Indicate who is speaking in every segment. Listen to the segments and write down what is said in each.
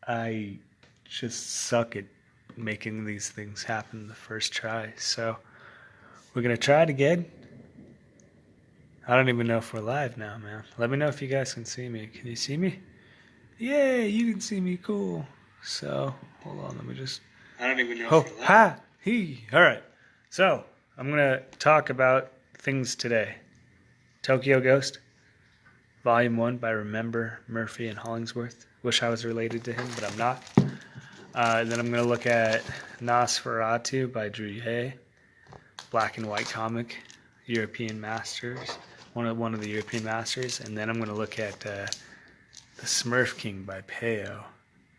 Speaker 1: I just suck at making these things happen the first try. So we're gonna try it again. I don't even know if we're live now, man. Let me know if you guys can see me. Can you see me? Yay, you can see me. Cool. So hold on, let me just.
Speaker 2: I don't even know
Speaker 1: Oh,
Speaker 2: if we're live.
Speaker 1: ha, he. All right. So I'm gonna talk about things today. Tokyo Ghost, Volume 1 by Remember, Murphy, and Hollingsworth. Wish I was related to him, but I'm not. Then I'm going to look at Nosferatu by Druillet, black and white comic, European Masters, one of the European Masters. And then I'm going to look at the Smurf King by Peo.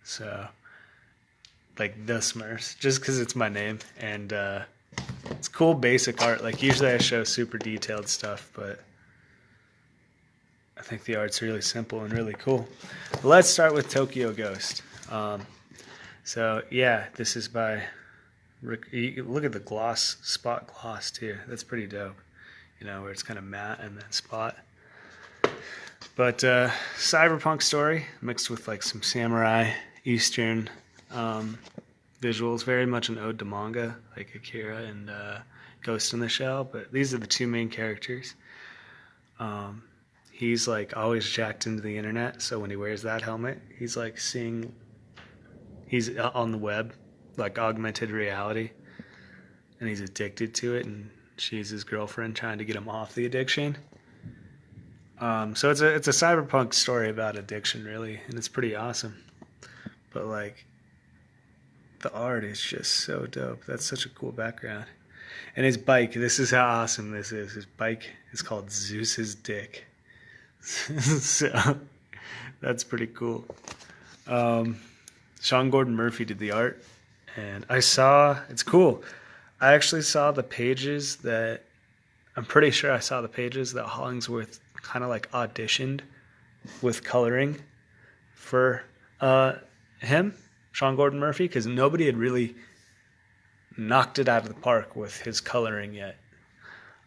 Speaker 1: So, like the Smurfs, just because it's my name. And it's cool basic art. Like usually I show super detailed stuff, but I think the art's really simple and really cool. Let's start with Tokyo Ghost. So yeah, this is by Rick. Look at the gloss, spot gloss too. That's pretty dope. You know, where it's kind of matte and then spot. But cyberpunk story mixed with like some samurai Eastern visuals. Very much an ode to manga, like Akira and Ghost in the Shell. But these are the two main characters. He's like always jacked into the internet, so when he wears that helmet, he's like seeing, he's on the web, like augmented reality, and he's addicted to it, and she's his girlfriend trying to get him off the addiction. So it's a cyberpunk story about addiction, really, and it's pretty awesome. But like, the art is just so dope. That's such a cool background. And his bike, this is how awesome this is. His bike is called Zeus's Dick. So that's pretty cool. Sean Gordon Murphy did the art, and it's cool. I actually saw the pages that, I'm pretty sure I saw the pages that Hollingsworth kind of like auditioned with coloring for him, Sean Gordon Murphy, because nobody had really knocked it out of the park with his coloring yet,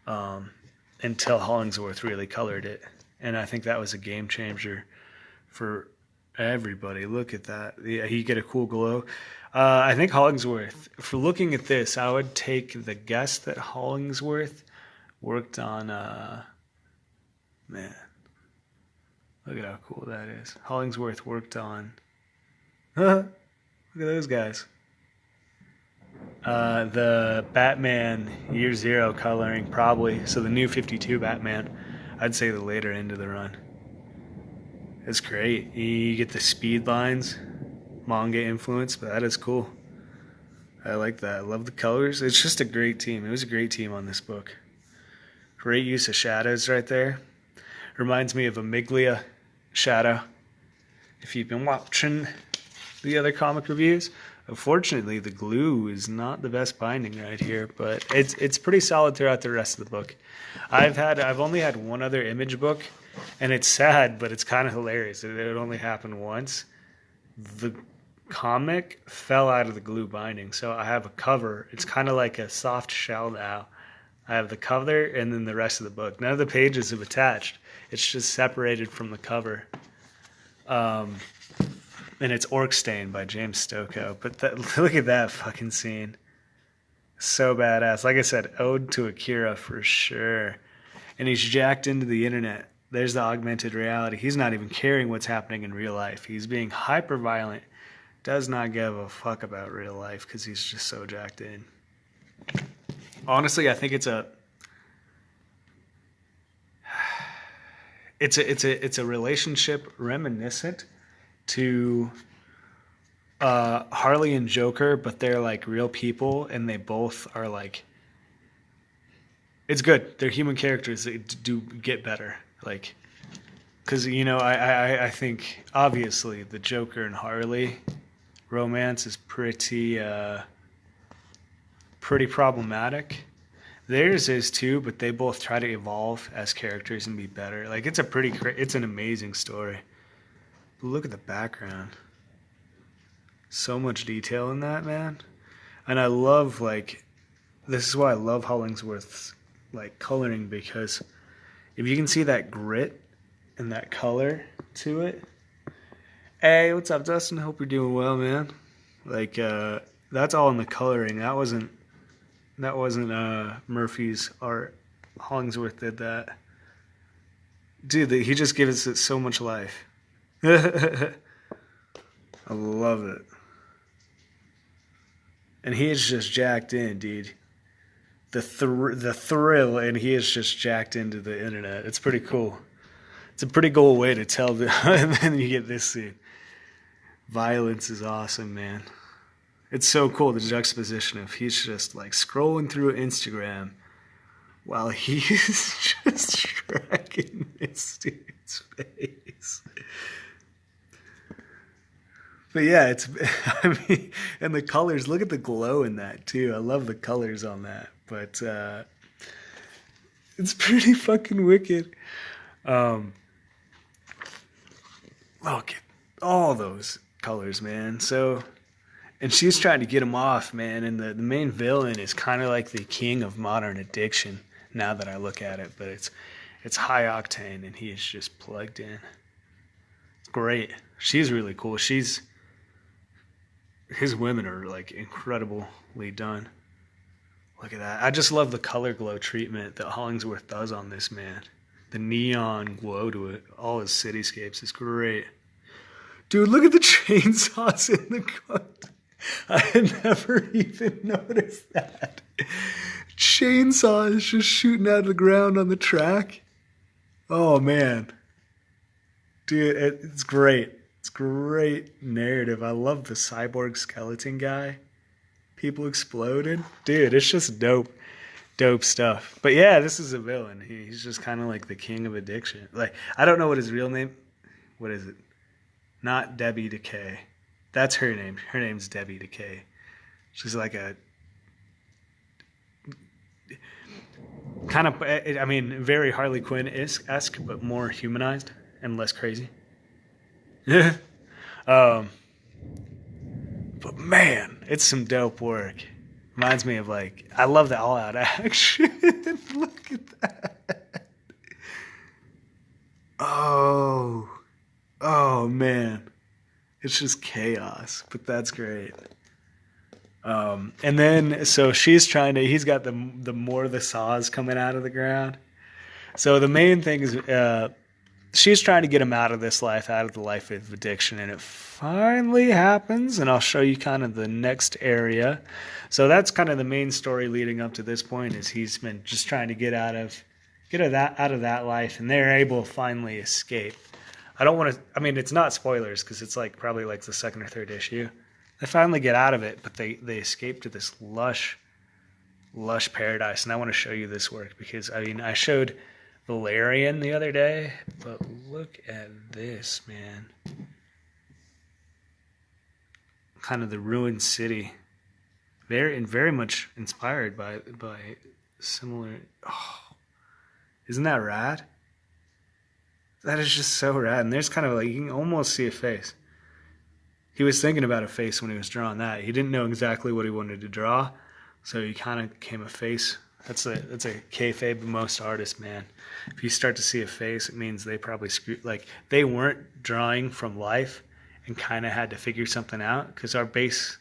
Speaker 1: until Hollingsworth really colored it. And I think that was a game changer for everybody. Look at that. Yeah, you get a cool glow. I think Hollingsworth, for looking at this, I would take the guess that Hollingsworth worked on, man, look at how cool that is. Hollingsworth worked on, look at those guys. The Batman Year Zero coloring, probably. So the new 52 Batman, I'd say the later end of the run. It's great. You get the speed lines, manga influence, but that is cool. I like that. I love the colors. It's just a great team. It was a great team on this book. Great use of shadows right there. Reminds me of a Miglia shadow. If you've been watching the other comic reviews, unfortunately the glue is not the best binding right here, but it's pretty solid throughout the rest of the book. I've only had one other Image book, and it's sad, but it's kind of hilarious. It only happened once. The comic fell out of the glue binding, so I have a cover. It's kind of like a soft shell now. I have the cover and then the rest of the book. None of the pages have attached. It's just separated from the cover. And it's Orc Stain by James Stokoe. But look at that fucking scene. So badass. Like I said, ode to Akira for sure. And he's jacked into the internet. There's the augmented reality. He's not even caring what's happening in real life. He's being hyper violent. Does not give a fuck about real life because he's just so jacked in. Honestly, I think it's a relationship reminiscent to Harley and Joker, but they're like real people, and they both are like, it's good. They're human characters. They do get better, like, because you know I think obviously the Joker and Harley romance is pretty problematic. Theirs is too, but they both try to evolve as characters and be better. Like it's an amazing story. But look at the background. So much detail in that, man. And I love this is why I love Hollingsworth's like coloring, because if you can see that grit and that color to it, Hey, what's up, Dustin? Hope you're doing well, man. Like, that's all in the coloring. That wasn't Murphy's art. Hollingsworth did that. Dude, he just gives it so much life. I love it. And he is just jacked in, dude. The thrill, and he is just jacked into the internet. It's pretty cool. It's a pretty cool way to tell and then you get this scene. Violence is awesome, man. It's so cool, the juxtaposition of he's just like scrolling through Instagram while he's just tracking this dude's face. But yeah, I mean, and the colors, look at the glow in that too. I love the colors on that. But it's pretty fucking wicked. Look at all those colors, man. So, and she's trying to get him off, man. And the main villain is kind of like the king of modern addiction now that I look at it. But it's high octane, and he is just plugged in. It's great. She's really cool. His women are like incredibly done. Look at that. I just love the color glow treatment that Hollingsworth does on this, man. The neon glow to it. All his cityscapes is great. Dude, look at the chainsaws in the car. I had never even noticed that. Chainsaws just shooting out of the ground on the track. Oh, man. Dude, it's great. It's great narrative. I love the cyborg skeleton guy. People exploded. Dude, it's just dope. Dope stuff. But yeah, this is a villain. He's just kind of like the king of addiction. Like, I don't know what his real name. What is it? Not Debbie Decay. That's her name. Her name's Debbie Decay. She's like a kind of, I mean, very Harley Quinn-esque, but more humanized and less crazy. But man, it's some dope work. Reminds me of like, I love the all-out action. Look at that. Oh man, it's just chaos, but that's great. And then so he's got the more of the saws coming out of the ground. So the main thing is she's trying to get him out of this life, out of the life of addiction, and it finally happens. And I'll show you kind of the next area. So that's kind of the main story leading up to this point, is he's been just trying to get out of that life, and they're able to finally escape. I don't want to. I mean, it's not spoilers because it's like probably like the second or third issue. They finally get out of it, but they escape to this lush paradise. And I want to show you this work because I mean I showed Valerian the other day, but look at this, man. Kind of the ruined city, very much inspired by similar. Oh, isn't that rad? That is just so rad. And there's kind of like, you can almost see a face. He was thinking about a face when he was drawing that. He didn't know exactly what he wanted to draw, so he kind of came a face. That's a kayfabe of most artists, man. If you start to see a face, it means they probably they weren't drawing from life and kind of had to figure something out, because our base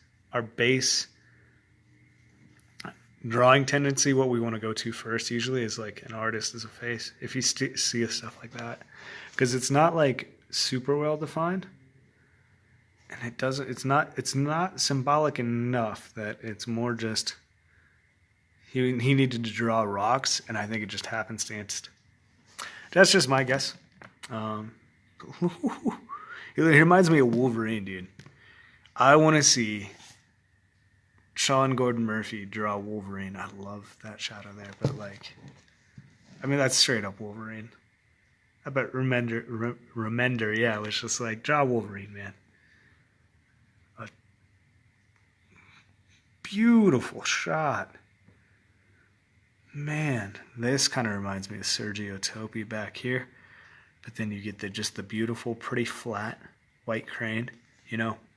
Speaker 1: drawing tendency, what we want to go to first usually is like an artist as a face. If you see stuff like that, because it's not like super well defined. And it's not symbolic enough that it's more just he needed to draw rocks, and I think it just happenstance. That's just my guess. It reminds me of Wolverine, dude. I want to see Sean Gordon Murphy draw Wolverine. I love that shadow there, but like, I mean, that's straight up Wolverine. I bet Remender, yeah, was just like, draw Wolverine, man. A beautiful shot. Man, this kind of reminds me of Sergio Topi back here. But then you get the beautiful, pretty flat white crane,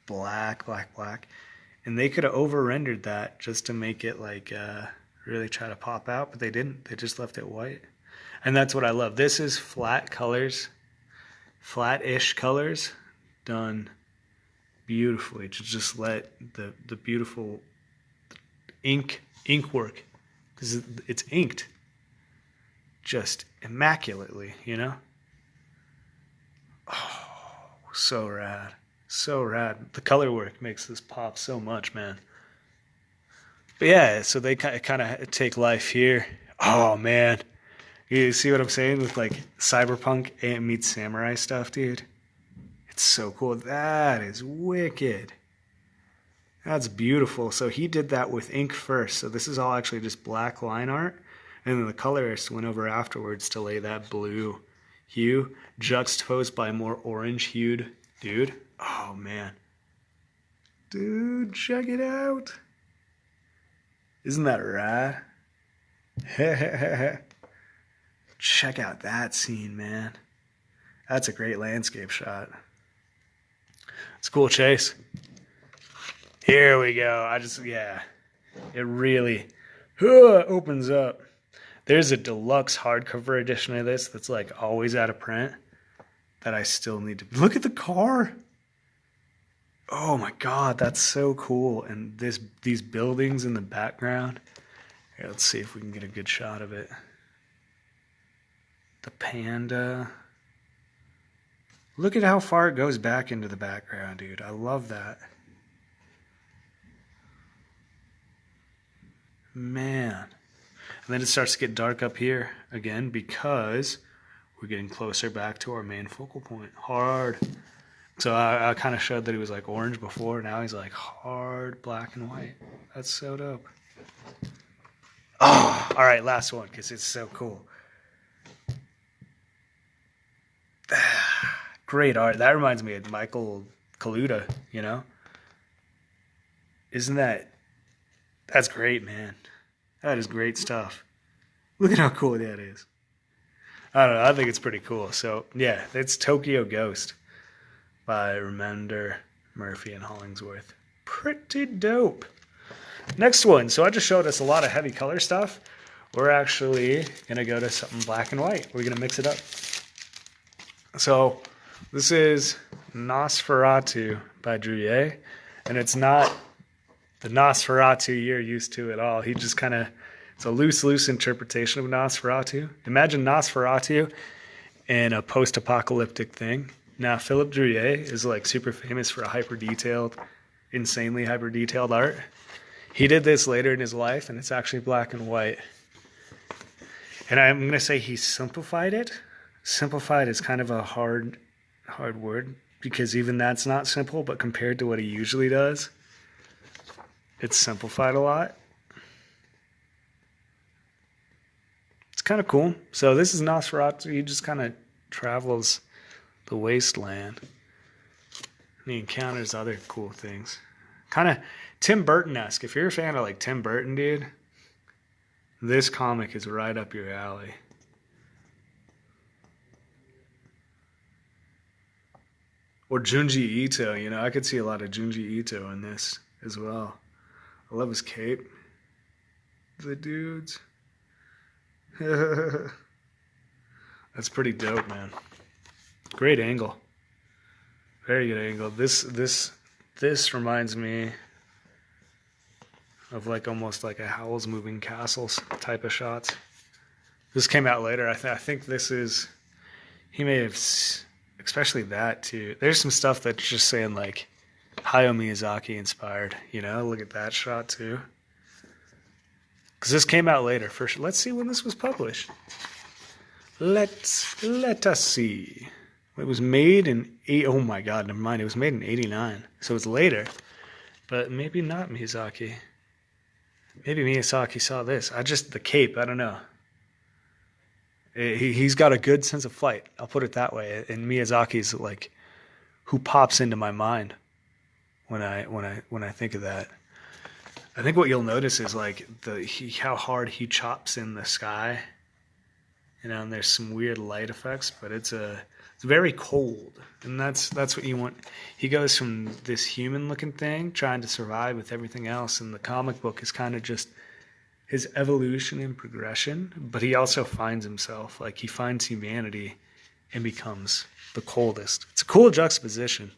Speaker 1: black. And they could have over-rendered that just to make it like really try to pop out, but they didn't. They just left it white. And that's what I love. This is flat colors, flat-ish colors, done beautifully to just let the beautiful ink work, because it's inked just immaculately, you know? Oh, so rad. So rad. The color work makes this pop so much, man. But yeah, so they kind of take life here. Oh, man. You see what I'm saying with like cyberpunk and meets samurai stuff, dude? It's so cool. That is wicked. That's beautiful. So he did that with ink first. So this is all actually just black line art. And then the colorist went over afterwards to lay that blue hue juxtaposed by a more orange hued dude. Oh, man. Dude, check it out. Isn't that rad? Check out that scene, man. That's a great landscape shot. It's a cool chase. Here we go. Yeah. It really opens up. There's a deluxe hardcover edition of this that's like always out of print that I still need to... Look at the car. Oh my God, that's so cool. And these buildings in the background. Here, let's see if we can get a good shot of it. The panda. Look at how far it goes back into the background, dude. I love that. Man. And then it starts to get dark up here again because we're getting closer back to our main focal point. Hard. So I kind of showed that he was like orange before. Now he's like hard black and white. That's so dope. Oh, all right, last one because it's so cool. Great art. That reminds me of Michael Kaluta, you know? That's great, man. That is great stuff. Look at how cool that is. I don't know. I think it's pretty cool. So, yeah, it's Tokyo Ghost by Remender, Murphy, and Hollingsworth. Pretty dope. Next one. So I just showed us a lot of heavy color stuff. We're actually going to go to something black and white. We're going to mix it up. So this is Nosferatu by Druillet. And it's not the Nosferatu you're used to at all. He just kind of... It's a loose interpretation of Nosferatu. Imagine Nosferatu in a post-apocalyptic thing. Now, Philippe Druillet is like super famous for a hyper-detailed, insanely hyper-detailed art. He did this later in his life, and it's actually black and white. And I'm going to say he simplified it. Simplified is kind of a hard word, because even that's not simple, but compared to what he usually does, it's simplified a lot. Kind of cool. So this is Nosferatu. He just kind of travels the wasteland. And he encounters other cool things. Kind of Tim Burton-esque. If you're a fan of like Tim Burton, dude, this comic is right up your alley. Or Junji Ito, you know, I could see a lot of Junji Ito in this as well. I love his cape. The dudes. That's pretty dope, man. Great angle. Very good angle. This reminds me of like almost like a Howl's Moving Castles type of shots. This came out later. I think this is... He may have... Especially that, too. There's some stuff that's just saying like Hayao Miyazaki inspired. You know, look at that shot, too. Because this came out later. First, let's see when this was published. Let us see. It was made in... Oh my God, never mind. It was made in 89. So it's later. But maybe not Miyazaki. Maybe Miyazaki saw this. The cape, I don't know. He's got a good sense of flight. I'll put it that way. And Miyazaki's like who pops into my mind when I think of that. I think what you'll notice is like how hard he chops in the sky. You know, and there's some weird light effects, but it's very cold, and that's what you want. He goes from this human-looking thing trying to survive with everything else, and the comic book is kind of just his evolution and progression. But he also finds himself, like he finds humanity, and becomes the coldest. It's a cool juxtaposition.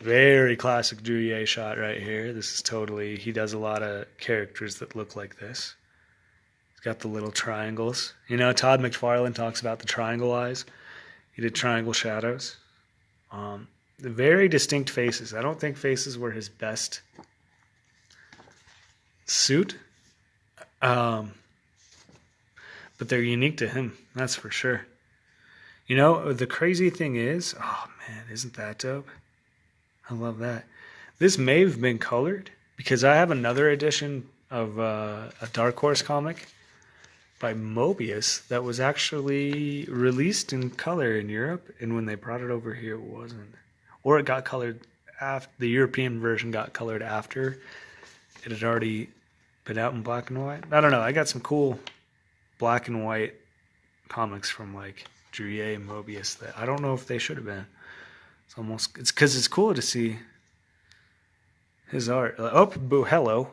Speaker 1: Very classic Druillet shot right here. This is totally, he does a lot of characters that look like this. He's got the little triangles. You know, Todd McFarlane talks about the triangle eyes. He did triangle shadows. The very distinct faces. I don't think faces were his best suit. But they're unique to him, that's for sure. You know, the crazy thing is, oh man, isn't that dope? I love that. This may have been colored because I have another edition of a Dark Horse comic by Mobius that was actually released in color in Europe, and when they brought it over here, it wasn't. Or it got colored after, the European version got colored after it had already been out in black and white. I don't know. I got some cool black and white comics from like Druillet and Mobius that I don't know if they should have been. It's because it's cool to see his art. Oh, boo, hello.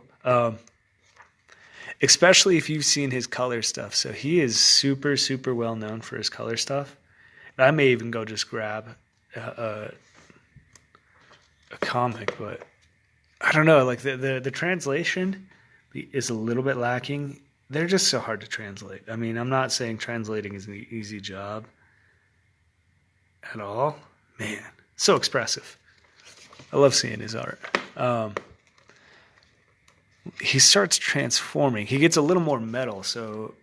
Speaker 1: Especially if you've seen his color stuff. So he is super, super well known for his color stuff. And I may even go just grab a comic, but I don't know. Like the translation is a little bit lacking. They're just so hard to translate. I mean, I'm not saying translating is an easy job at all. Man. So expressive. I love seeing his art. He starts transforming. He gets a little more metal, so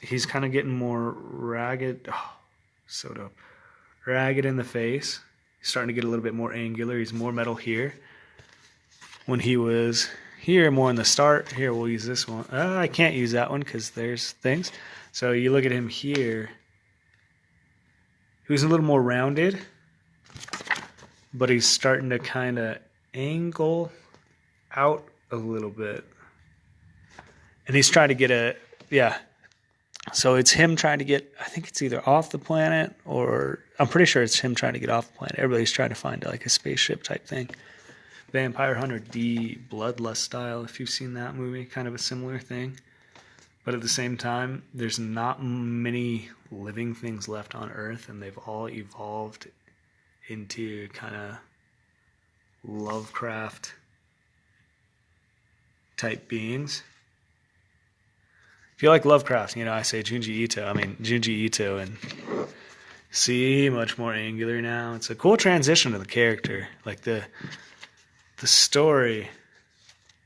Speaker 1: he's kind of getting more ragged. Oh, so dope. Ragged in the face. He's starting to get a little bit more angular. He's more metal here. When he was here, more in the start. Here, we'll use this one. I can't use that one because there's things. So you look at him here. He was a little more rounded. But he's starting to kind of angle out a little bit. And he's trying to get So it's him trying to get, I think it's either off the planet or, I'm pretty sure it's him trying to get off the planet. Everybody's trying to find like a spaceship type thing. Vampire Hunter D, Bloodlust style, if you've seen that movie, kind of a similar thing. But at the same time, there's not many living things left on Earth, and they've all evolved into kind of Lovecraft type beings. If you like Lovecraft, you know, I say Junji Ito and see, much more angular now. It's a cool transition to the character. Like the story,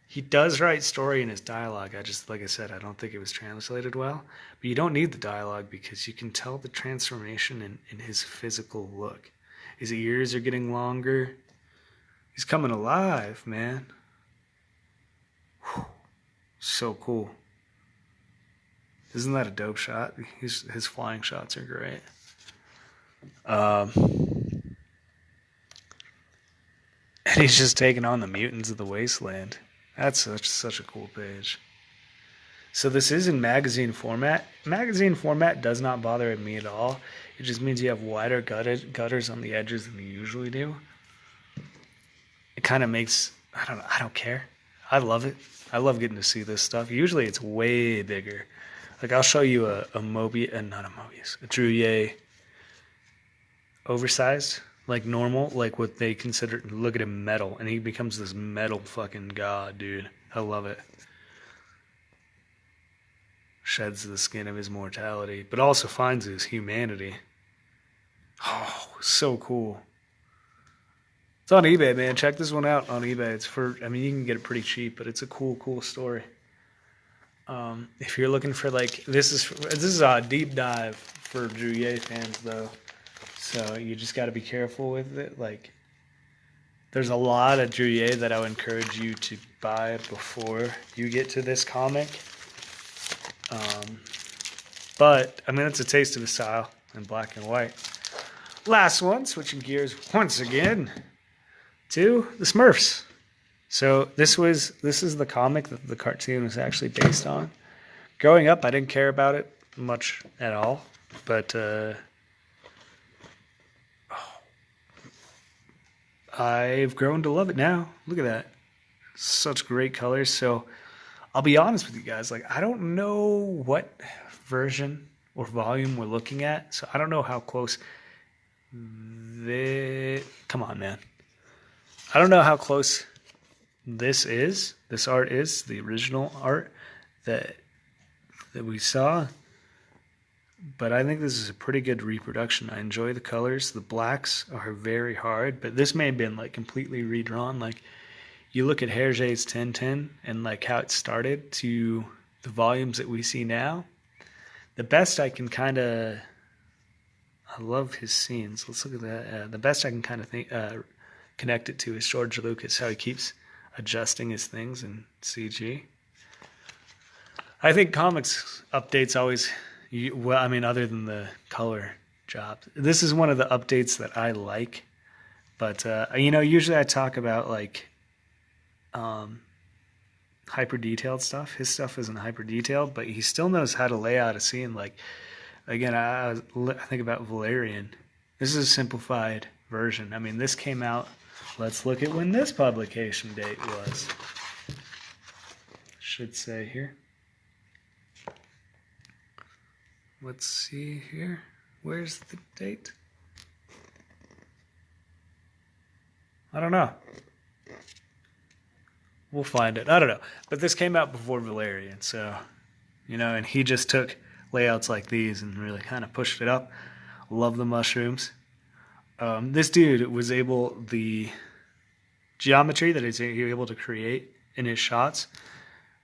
Speaker 1: he does write story in his dialogue. Like I said, I don't think it was translated well. But you don't need the dialogue because you can tell the transformation in his physical look. His ears are getting longer. He's coming alive, man. Whew. So cool. Isn't that a dope shot? His flying shots are great. And he's just taking on the mutants of the wasteland. That's such a cool page. So this is in magazine format. Magazine format does not bother me at all. It just means you have wider gutters on the edges than you usually do. It kind of makes, I don't care. I love it. I love getting to see this stuff. Usually it's way bigger. Like I'll show you a Druillet oversized, like normal, like what they consider, look at him, metal, and he becomes this metal fucking god, dude. I love it. Sheds the skin of his mortality, but also finds his humanity. Oh, so cool. It's on eBay, man. Check this one out on eBay. You can get it pretty cheap, but it's a cool story. If you're looking for this is a deep dive for Druillet fans though. So you just got to be careful with it. Like, there's a lot of Druillet that I would encourage you to buy before you get to this comic. But it's a taste of his style in black and white. Last one, switching gears once again to the Smurfs. So this is the comic that the cartoon was actually based on. Growing up, I didn't care about it much at all, but I've grown to love it now. Look at that. Such great colors. So I'll be honest with you guys. Like, I don't know what version or volume we're looking at. So I don't know how close come on, man. I don't know how close this art is, the original art that we saw, but I think this is a pretty good reproduction. I enjoy the colors. The blacks are very hard, but this may have been like completely redrawn. Like you look at Hergé's Tintin and like how it started to the volumes that we see now. The best I can kind of, I love his scenes. Let's look at that. The best I can kind of think connect it to is George Lucas, how he keeps adjusting his things in CG. I think comics updates always, well, I mean, other than the color job, this is one of the updates that I like. But, usually I talk about like hyper detailed stuff. His stuff isn't hyper detailed, but he still knows how to lay out a scene. Like, again, I think about Valerian. This is a simplified version. I mean, this came out, let's look at when this publication date was. Should say here. Let's see here. Where's the date? I don't know. We'll find it. I don't know. But this came out before Valerian, so, and he just took layouts like these and really kind of pushed it up. Love the mushrooms. This dude was the geometry that he was able to create in his shots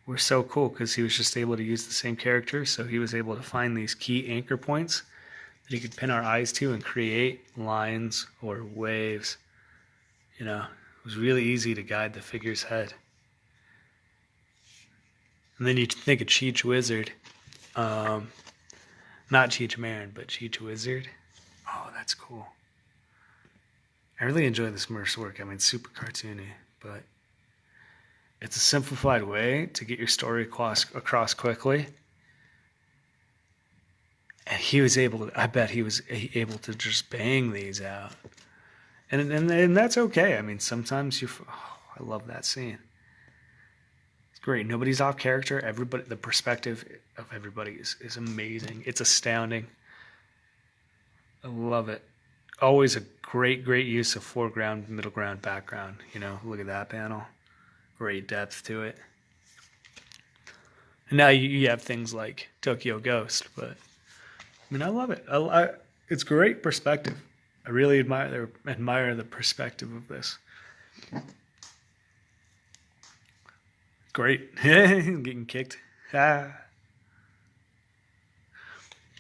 Speaker 1: were so cool because he was just able to use the same character, so he was able to find these key anchor points that he could pin our eyes to and create lines or waves. It was really easy to guide the figure's head. And then you think of Cheech Wizard. Not Cheech Marin, but Cheech Wizard. Oh, that's cool. I really enjoy the Smurfs work. I mean, super cartoony, but it's a simplified way to get your story across quickly. And he was able to, I bet he was able to just bang these out. And that's okay. I mean, sometimes I love that scene. It's great. Nobody's off character. Everybody, the perspective of everybody is amazing. It's astounding. I love it. Always a great use of foreground, middle ground, background. Look at that panel. Great depth to it. And now you have things like Tokyo Ghost, but I mean, I love it. It's great perspective. I really admire the perspective of this. Great. Getting kicked.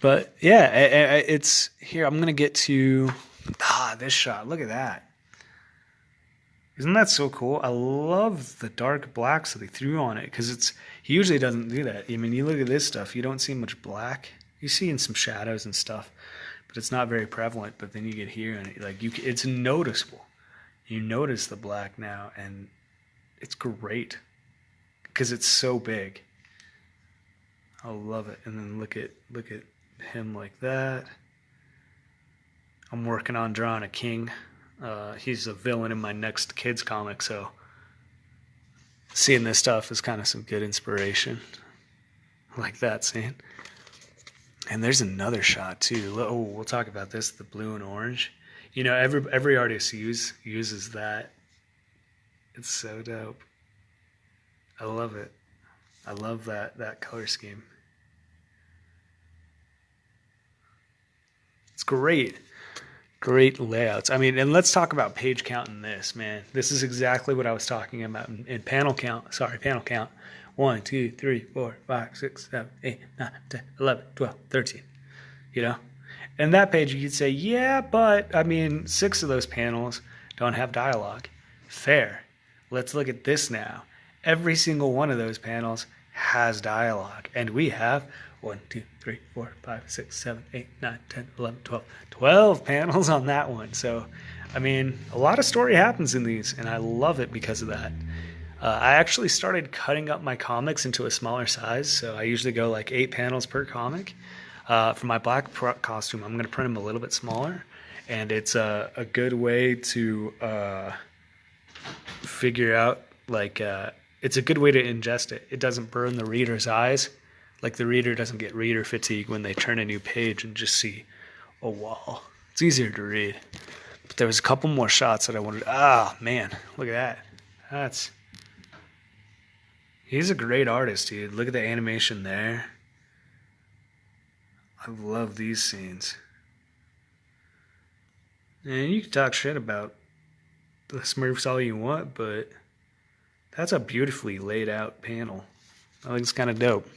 Speaker 1: But yeah, it's here. I'm going to get to this shot. Look at that. Isn't that so cool? I love the dark blacks that he threw on it because he usually doesn't do that. I mean, you look at this stuff, you don't see much black. You see in some shadows and stuff, but it's not very prevalent. But then you get here and it's noticeable. You notice the black now, and it's great because it's so big. I love it. And then look at him like that. I'm working on drawing a king. He's a villain in my next kids comic, so seeing this stuff is kind of some good inspiration. I like that scene. And there's another shot too. Oh, we'll talk about this, the blue and orange. Every artist uses that. It's so dope. I love it. I love that color scheme. It's great. Great layouts. I mean, and let's talk about page count in this, man. This is exactly what I was talking about in panel count. Sorry, panel count. 1, 2, 3, 4, 5, 6, 7, 8, 9, 10, 11, 12, 13. And that page you could say, yeah, but I mean, 6 of those panels don't have dialogue. Fair. Let's look at this now. Every single one of those panels has dialogue. And we have 1, 2, 3, 4, 5, 6, 7, 8, 9, 10, 11, 12. 12 panels on that one. So, I mean, a lot of story happens in these, and I love it because of that. I actually started cutting up my comics into a smaller size, so I usually go like 8 panels per comic. For my black costume, I'm going to print them a little bit smaller, and it's a good way to figure out, it's a good way to ingest it. It doesn't burn the reader's eyes. Like the reader doesn't get reader fatigue when they turn a new page and just see a wall. It's easier to read. there was a couple more shots that I wanted. Ah, man, look at that. He's a great artist, dude. Look at the animation there. I love these scenes. And you can talk shit about the Smurfs all you want, but that's a beautifully laid out panel. I think it's kind of dope.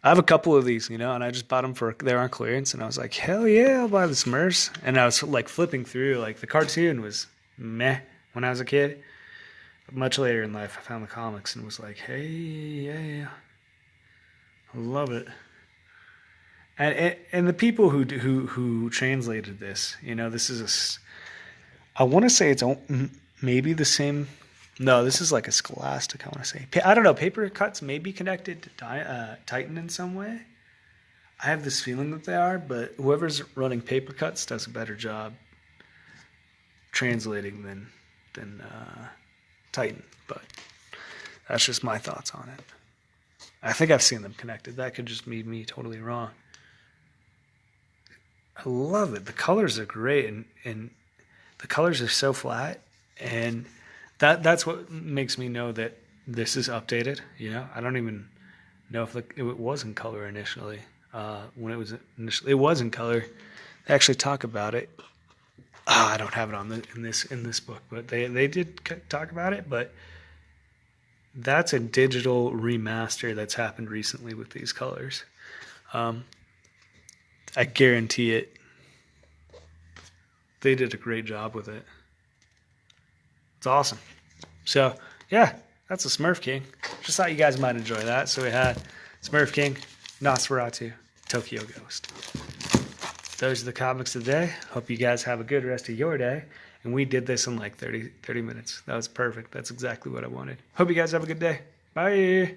Speaker 1: I have a couple of these, you know, and I just bought them they're on clearance, and I was like, hell yeah, I'll buy the Smurfs. And I was like flipping through, like the cartoon was meh when I was a kid. But much later in life, I found the comics and was like, hey, yeah, I love it. And the people who translated this, you know, this is I want to say it's maybe the same. No, this is like a Scholastic, I want to say. I don't know. Paper Cuts may be connected to Titan in some way. I have this feeling that they are, but whoever's running Paper Cuts does a better job translating than Titan. But that's just my thoughts on it. I think I've seen them connected. That could just be me totally wrong. I love it. The colors are great, and the colors are so flat, and that's what makes me know that this is updated. You know, I don't even know if it was in color initially. When it was in color. They actually talk about it. I don't have it in this book, but they did talk about it. But that's a digital remaster that's happened recently with these colors. I guarantee it. They did a great job with it. It's awesome. So, yeah, that's a Smurf King. Just thought you guys might enjoy that. So we had Smurf King, Nosferatu, Tokyo Ghost. Those are the comics today. Hope you guys have a good rest of your day. And we did this in like 30 minutes. That was perfect. That's exactly what I wanted. Hope you guys have a good day. Bye.